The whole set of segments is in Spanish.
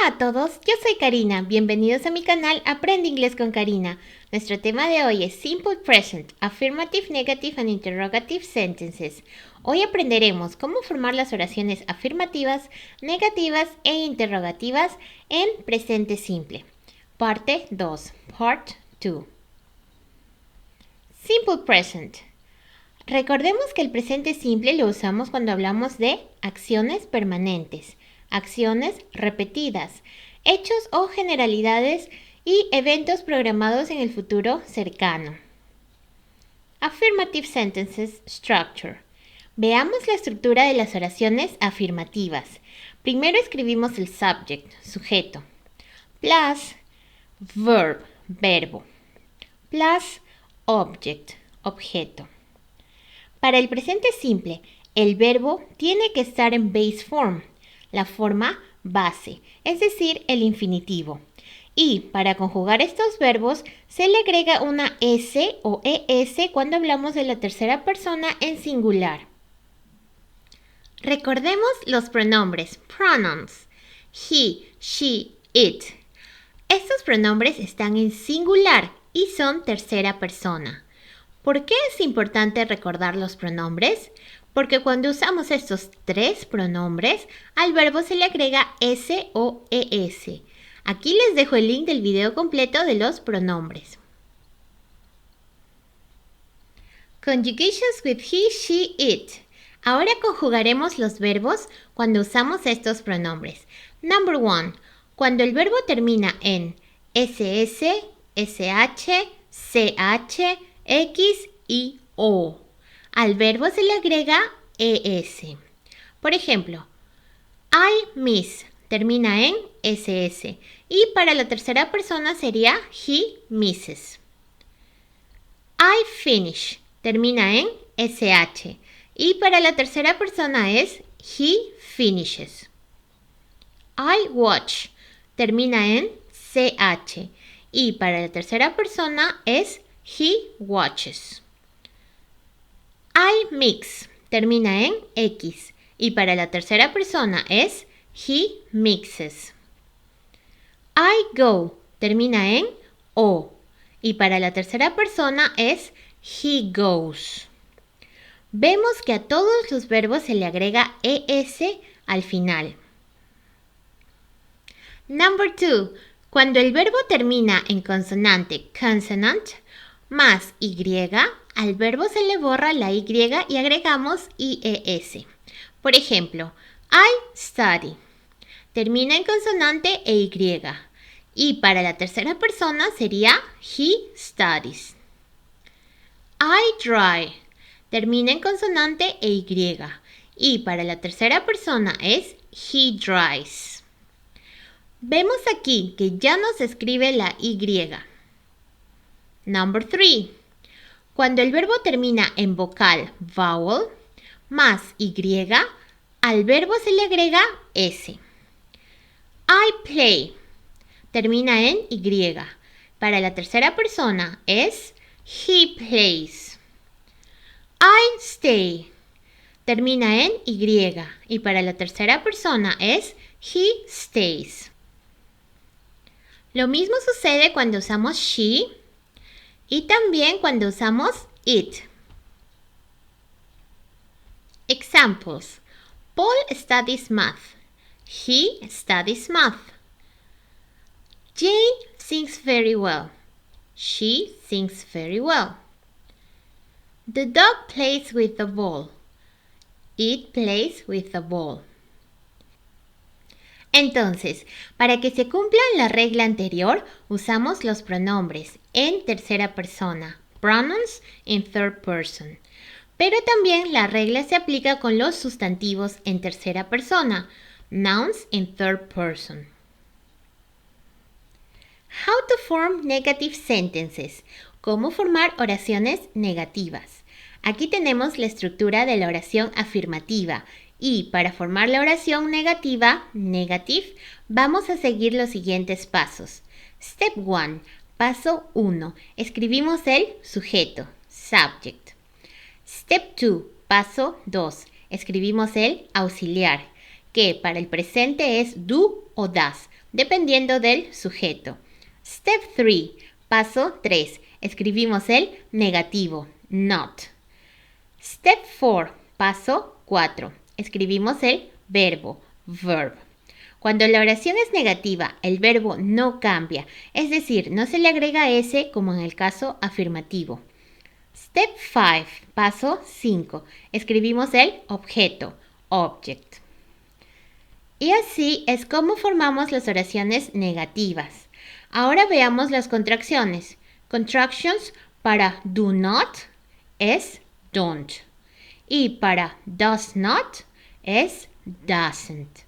a todos, yo soy Karina. Bienvenidos a mi canal Aprende Inglés con Karina. Nuestro tema de hoy es Simple Present, Affirmative, Negative and Interrogative Sentences. Hoy aprenderemos cómo formar las oraciones afirmativas, negativas e interrogativas en presente simple. Parte 2. Part 2. Simple Present. Recordemos que el presente simple lo usamos cuando hablamos de acciones permanentes, acciones repetidas, hechos o generalidades y eventos programados en el futuro cercano. Affirmative Sentences Structure. Veamos la estructura de las oraciones afirmativas. Primero escribimos el subject, sujeto, plus verb, verbo, plus object, objeto. Para el presente simple, el verbo tiene que estar en base form, la forma base, es decir, el infinitivo. Y para conjugar estos verbos, se le agrega una S o ES cuando hablamos de la tercera persona en singular. Recordemos los pronombres, pronouns, he, she, it. Estos pronombres están en singular y son tercera persona. ¿Por qué es importante recordar los pronombres? Porque cuando usamos estos tres pronombres, al verbo se le agrega S o ES. Aquí les dejo el link del video completo de los pronombres. Conjugations with he, she, it. Ahora conjugaremos los verbos cuando usamos estos pronombres. Number 1. Cuando el verbo termina en SS, SH, CH, X y O. Al verbo se le agrega ES. Por ejemplo, I miss termina en SS y para la tercera persona sería he misses. I finish termina en SH y para la tercera persona es he finishes. I watch termina en CH y para la tercera persona es he watches. I mix termina en X y para la tercera persona es he mixes. I go termina en O y para la tercera persona es he goes. Vemos que a todos los verbos se le agrega ES al final. Number 2. Cuando el verbo termina en consonante consonant más Y, al verbo se le borra la Y y agregamos IES. Por ejemplo, I study termina en consonante e Y. Y para la tercera persona sería he studies. I dry termina en consonante e Y. Y para la tercera persona es he dries. Vemos aquí que ya no se escribe la Y. Number 3. Cuando el verbo termina en vocal vowel más Y, al verbo se le agrega S. I play termina en Y. Para la tercera persona es he plays. I stay termina en Y y para la tercera persona es he stays. Lo mismo sucede cuando usamos she y también cuando usamos it. Examples. Paul studies math. He studies math. Jane sings very well. She sings very well. The dog plays with the ball. It plays with the ball. Entonces, para que se cumpla la regla anterior, usamos los pronombres en tercera persona, pronouns in third person. Pero también la regla se aplica con los sustantivos en tercera persona, nouns in third person. How to form negative sentences. ¿Cómo formar oraciones negativas? Aquí tenemos la estructura de la oración afirmativa. Y para formar la oración negativa, negative, vamos a seguir los siguientes pasos. Step 1. Paso 1. Escribimos el sujeto, subject. Step 2. Paso 2. Escribimos el auxiliar, que para el presente es do o das. dependiendo del sujeto. Step 3, paso 3, escribimos el negativo, not. Step 4, paso 4, escribimos el verbo, verb. Cuando la oración es negativa, el verbo no cambia, es decir, no se le agrega S como en el caso afirmativo. Step 5, paso 5, escribimos el objeto, object. Y así es como formamos las oraciones negativas. Ahora veamos las contracciones. Contractions para do not es don't. Y para does not es doesn't.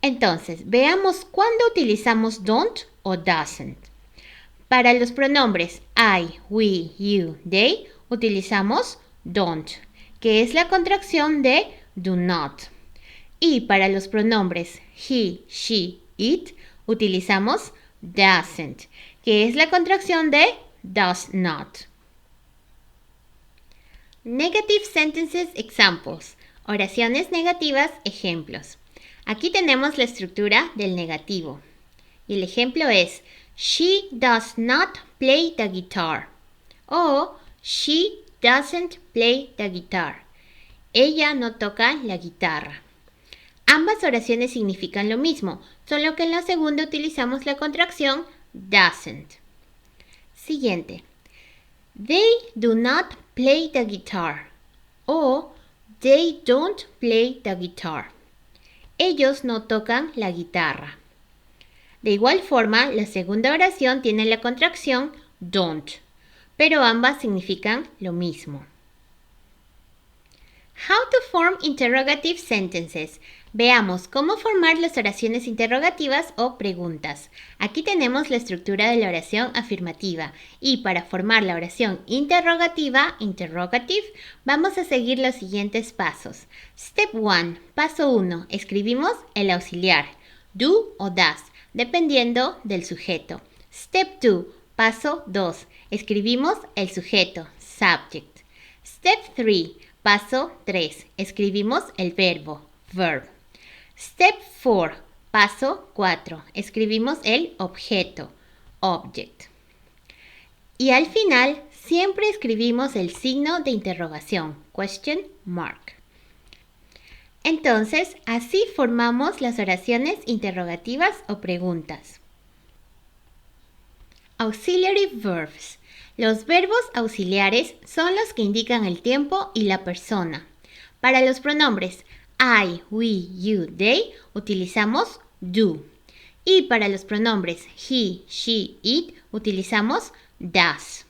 Entonces, veamos cuándo utilizamos don't o doesn't. Para los pronombres I, we, you, they, utilizamos don't, que es la contracción de do not. Y para los pronombres he, she, it, utilizamos doesn't, que es la contracción de does not. Negative sentences examples. Oraciones negativas, ejemplos. Aquí tenemos la estructura del negativo. Y el ejemplo es she does not play the guitar. O she doesn't play the guitar. Ella no toca la guitarra. Ambas oraciones significan lo mismo, solo que en la segunda utilizamos la contracción doesn't. Siguiente. They do not play the guitar. O they don't play the guitar. Ellos no tocan la guitarra. De igual forma, la segunda oración tiene la contracción don't, pero ambas significan lo mismo. How to form interrogative sentences. Veamos cómo formar las oraciones interrogativas o preguntas. Aquí tenemos la estructura de la oración afirmativa y para formar la oración interrogativa, interrogative, vamos a seguir los siguientes pasos. Step 1, paso 1, escribimos el auxiliar, do o does, dependiendo del sujeto. Step 2, paso 2, escribimos el sujeto, subject. Step 3, paso 3, escribimos el verbo, verb. Step 4, paso 4, escribimos el objeto, object. Y al final siempre escribimos el signo de interrogación, question mark. Entonces, así formamos las oraciones interrogativas o preguntas. Auxiliary verbs. Los verbos auxiliares son los que indican el tiempo y la persona. Para los pronombres I, we, you, they, utilizamos do. Y para los pronombres he, she, it, utilizamos does.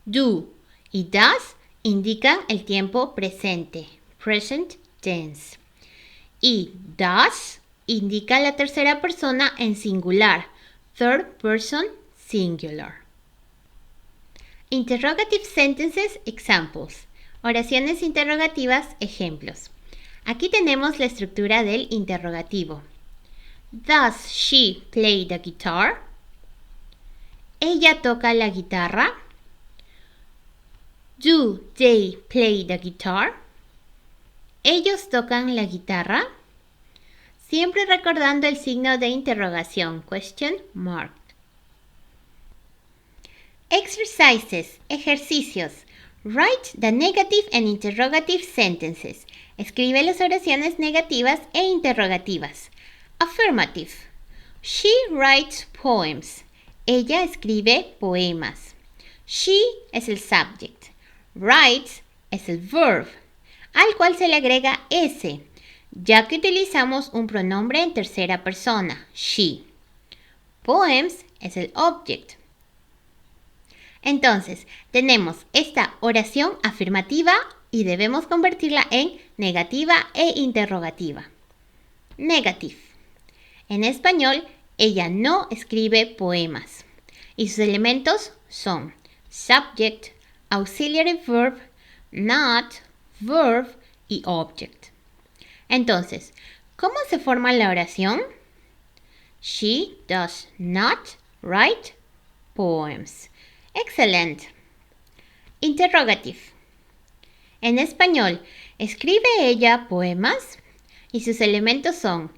Do y does indican el tiempo presente, present tense. Y does indica la tercera persona en singular, third person singular. Interrogative sentences examples. Oraciones interrogativas, ejemplos. Aquí tenemos la estructura del interrogativo. Does she play the guitar? ¿Ella toca la guitarra? Do they play the guitar? ¿Ellos tocan la guitarra? Siempre recordando el signo de interrogación, question mark. Exercises, ejercicios. Write the negative and interrogative sentences. Escribe las oraciones negativas e interrogativas. Affirmative. She writes poems. Ella escribe poemas. She es el subject. Writes es el verb, al cual se le agrega S, ya que utilizamos un pronombre en tercera persona, she. Poems es el object. Entonces, tenemos esta oración afirmativa y debemos convertirla en negativa e interrogativa. Negative. En español, ella no escribe poemas y sus elementos son subject, auxiliary verb, not, verb y object. Entonces, ¿cómo se forma la oración? She does not write poems. Excelente. Interrogative. En español, ¿escribe ella poemas? Y sus elementos son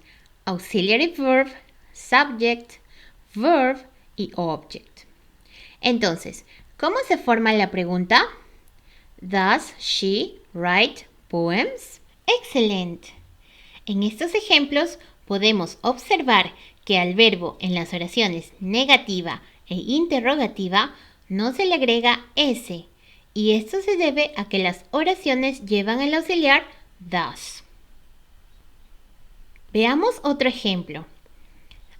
auxiliary verb, subject, verb y object. Entonces, ¿cómo se forma la pregunta? Does she write poems? Excelente. En estos ejemplos podemos observar que al verbo en las oraciones negativa e interrogativa no se le agrega S, y esto se debe a que las oraciones llevan el auxiliar does. Veamos otro ejemplo.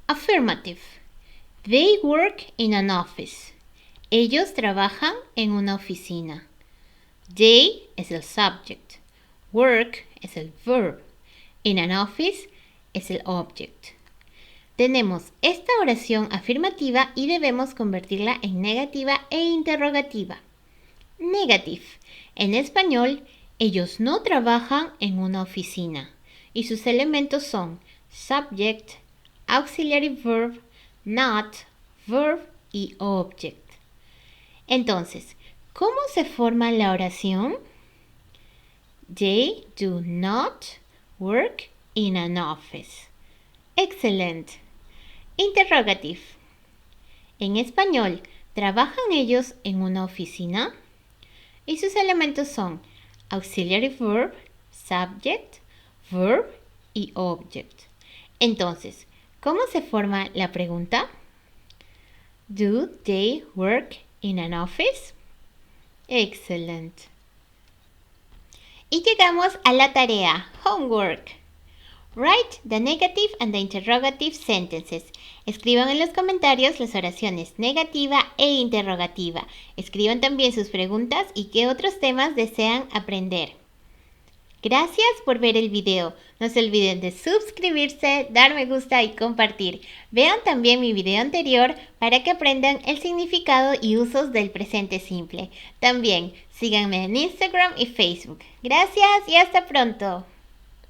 Affirmative. They work in an office. Ellos trabajan en una oficina. They es el subject. Work es el verb. In an office es el object. Tenemos esta oración afirmativa y debemos convertirla en negativa e interrogativa. Negative. En español, ellos no trabajan en una oficina y sus elementos son subject, auxiliary verb, not, verb y object. Entonces, ¿cómo se forma la oración? They do not work in an office. Excelente. Interrogative. En español, ¿trabajan ellos en una oficina? Y sus elementos son auxiliary verb, subject, verb y object. Entonces, ¿cómo se forma la pregunta? Do they work in an office? Excelente. Y llegamos a la tarea, homework. Write the negative and the interrogative sentences. Escriban en los comentarios las oraciones negativa e interrogativa. Escriban también sus preguntas y qué otros temas desean aprender. Gracias por ver el video. No se olviden de suscribirse, dar me gusta y compartir. Vean también mi video anterior para que aprendan el significado y usos del presente simple. También síganme en Instagram y Facebook. Gracias y hasta pronto.